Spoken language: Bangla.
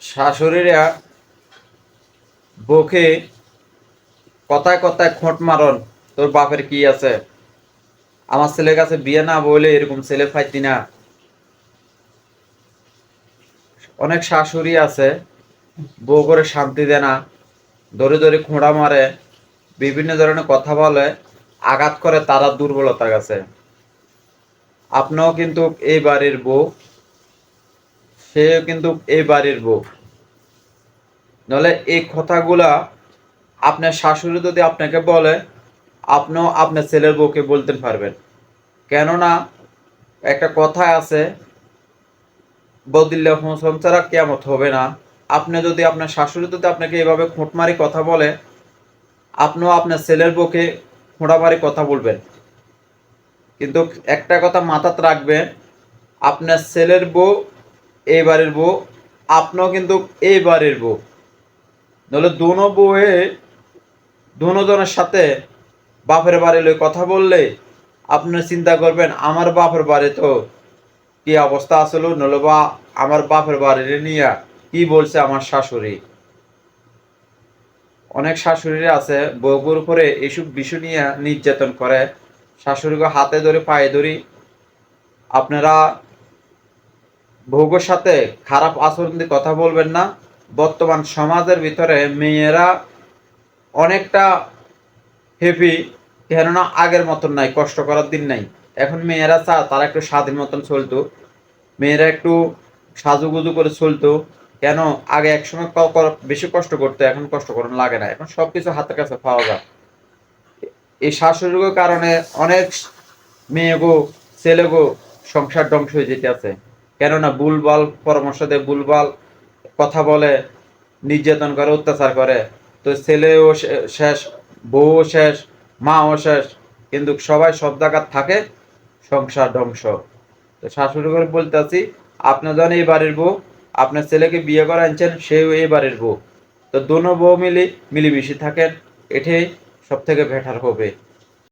শাশুড়িরা বউকে কথায় কথায় খোঁট মারন, তোর বাপের কি আছে, আমার ছেলের কাছে বিয়ে না বলে এরকম ছেলে পাইতি না। অনেক শাশুড়ি আছে বউ করে শান্তি দেয় না, ধরে ধরে খোঁড়া মারে, বিভিন্ন ধরনের কথা বলে, আঘাত করে তারা দুর্বলতা গেছে। আপনিও কিন্তু এই বাড়ির বউ, সেও কিন্তু এই বাড়ির বউ। নাহলে এই কথাগুলা আপনার শাশুড়ি যদি আপনাকে বলে, আপনিও আপনার ছেলের বউকে বলতে পারবেন। কেননা একটা কথা আছে, বদিল্লা হোসন ছাড়া কেয়ামত হবে না। আপনি যদি আপনার শাশুড়ি যদি আপনাকে এভাবে খুঁটমারি কথা বলে, আপনিও আপনার ছেলের বউকে খোঁড়ামারি কথা বলবেন। কিন্তু একটা কথা মাথাতে রাখবেন, আপনার ছেলের বউ এই বাড়ির বউ, আপনিও কিন্তু এই বাড়ির বউ। নাহলে দুনো বউয়ে দুজনের সাথে বাপের বাড়ি লই কথা বললে আপনি চিন্তা করবেন, আমার বাপের বাড়ি তো কি অবস্থা আসলো, নলে বা আমার বাপের বাড়ির নিয়ে কি বলছে আমার শাশুড়ি। অনেক শাশুড়িরা আছে বউগুর উপরে এইসব বিষয় নিয়ে নির্যাতন করে, শাশুড়িকে হাতে ধরে পায়ে ধরি। আপনারা বউগুর সাথে খারাপ আচরণ দিয়ে কথা বলবেন না। বর্তমান সমাজের ভিতরে মেয়েরা অনেকটা হেভি, কেননা আগের মতন নাই, কষ্ট করার দিন নাই। এখন মেয়েরা তারা একটু স্বাধীন মতন চলতো, মেয়েরা একটু সাজুগুজু করে চলতো। কেন, আগে একসময় বেশি কষ্ট করতো, এখন কষ্ট করানো লাগে না, এখন সবকিছু হাতের কাছে পাওয়া যায়। এই শাশুড়ির কারণে অনেক মেয়েগো ছেলেগো সংসার ধ্বংস হয়ে যেতে আছে। কেননা ভুলভাল পরামর্শ দেয়, ভুলভাল কথা বলে, নির্যাতন করে, অত্যাচার করে। তো ছেলেও শেষ, বউও শেষ, মাও শেষ, কিন্তু সবাই সব জায়গার থাকে, সংসার ধ্বংস। তো শাশুড়ি করে বলতে আছি, আপনার যখন এই বাড়ির বউ, আপনার ছেলেকে বিয়ে করে আনছেন, সেও এই বাড়ির বউ। তো দোনো বউ মিলিমিশে থাকেন, এটাই সব থেকে বেটার হবে।